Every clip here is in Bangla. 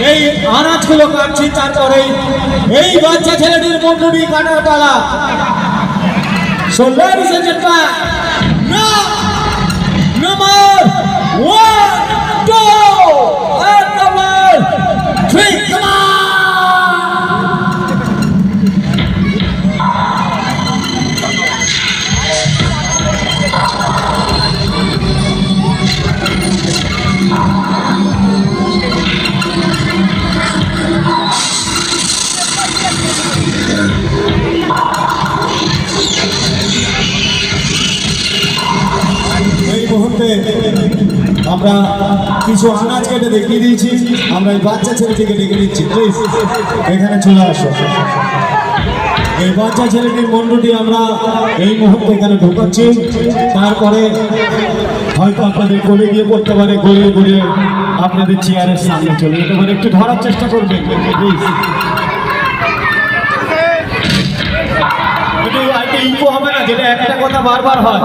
এই আনাজগুলো কাটছি, তারপরে এই বাচ্চা ছেলেটির মন্ডুটি কাটার পালা। So ladies and gentlemen, number 1, 2, and number 3, come on! এই মুহূর্তে আমরা কিছু আনাজ কেটে দেখিয়ে দিয়েছি। আমরা এই বাচ্চা ছেলেটিকে ডেকে নিচ্ছি, প্লিজ এখানে চলে আসো। এই বাচ্চা ছেলেটির মন্ডুটি আমরা এই মুহূর্তে এখানে ঢোকাচ্ছি। তারপরে হয়তো আপনাদের গলে গিয়ে পড়তে পারে, গড়িয়ে গড়িয়ে আপনাদের চেয়ারের সামনে চলে যেতে পারে। একটু ধরার চেষ্টা করবেন প্লিজ। ইকো হবে না, যেটা একটা কথা বারবার হয়।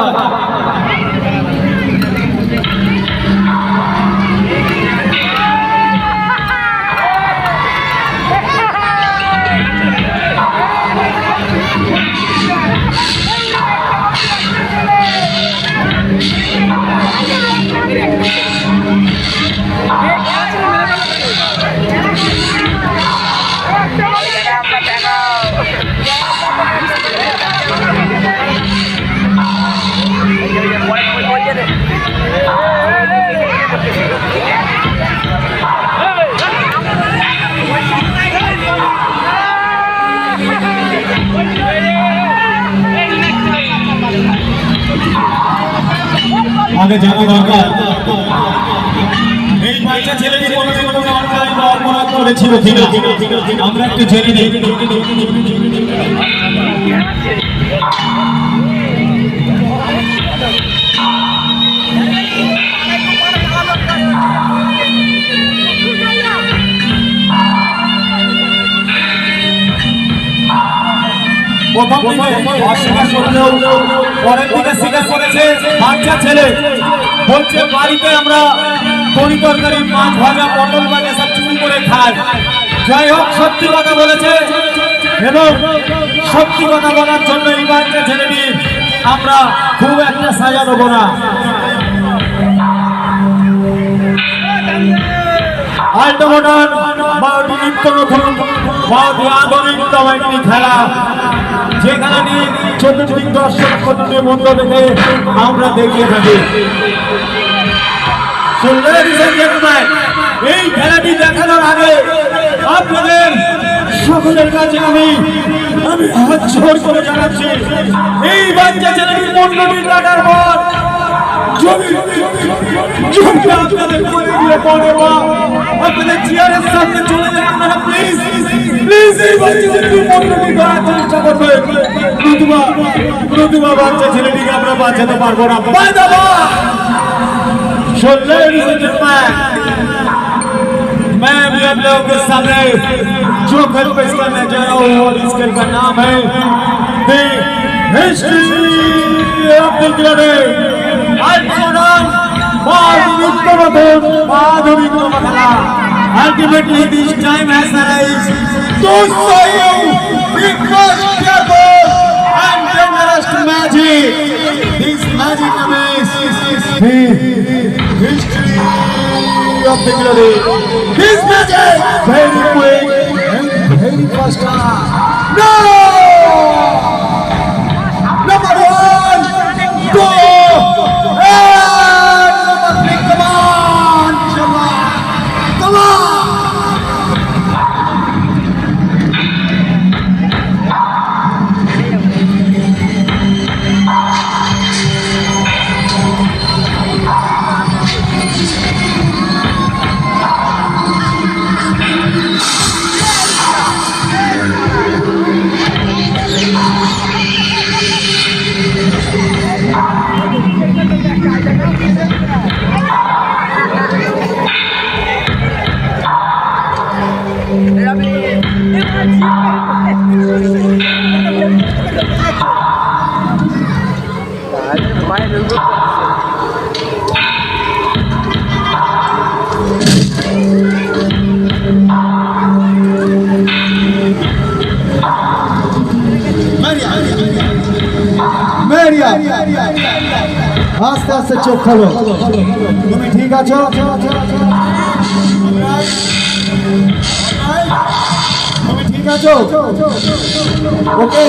আগে জানা দরকার এই বাচ্চা ছেলেটি কোনোদিন কোনো অন্যায় বা অপরাধ করেছিল কিনা, আমরা একটু জেনে নিই। প্রথম দিকে অস্বীকার করলেও পরের দিকে স্বীকার করেছে। বাচ্চা ছেলে বলছে বাড়িতে আমরা তরি তরকারি, মাছ ভাজা, পটল ভাজা সব চুরি করে খাই। যাই হোক, সত্যি কথা বলেছে এবং সত্যি কথা বলার জন্য এই বাচ্চা ছেলেটি আমরা খুব একটা সাজা দেবো না। আল্টো মডার্ন বা নিত্য নতুন বা আধুনিকতম একটি খেলা, যে খেলাটি চতুর্দিক দর্শক করতে মন্দ দেখে আমরা দেখিয়ে থাকি। এই খেলাটি দেখানোর আগে আপনাদের সকলের কাছে আমি হাত জোড় করে জানাচ্ছি, এই বাচ্চা ছেলেটির মন্ডলী কাটার পর আপনাদের করে দিয়ে পরে বা আপনাদের চেয়ারের সামনে চলে যান আপনারা, প্লিজ প্লিজ এই বাচ্চা ছেলেটির মন্ডলী করার চেষ্টা করবেন। নতুবা বাচ্চা ছেলেটিকে আমরা বাঁচাতে পারবো না। मैं भी आप लोगों के सामने जो खेल पेश करने जा रहा हूँ और इस खेल का नाम है The History of the Gladiator। Ultimately, this time has arrived to show you the most fearful and dangerous magic. This magic is the history of the Gladiator. This magic very quick and very fast. No! Number 1, 2, and number 3. Come on, come on, come on. Maria আস্তে আস্তে চোখ খোলো। তুমি ঠিক আছো? তুমি ঠিক আছো? ওকে।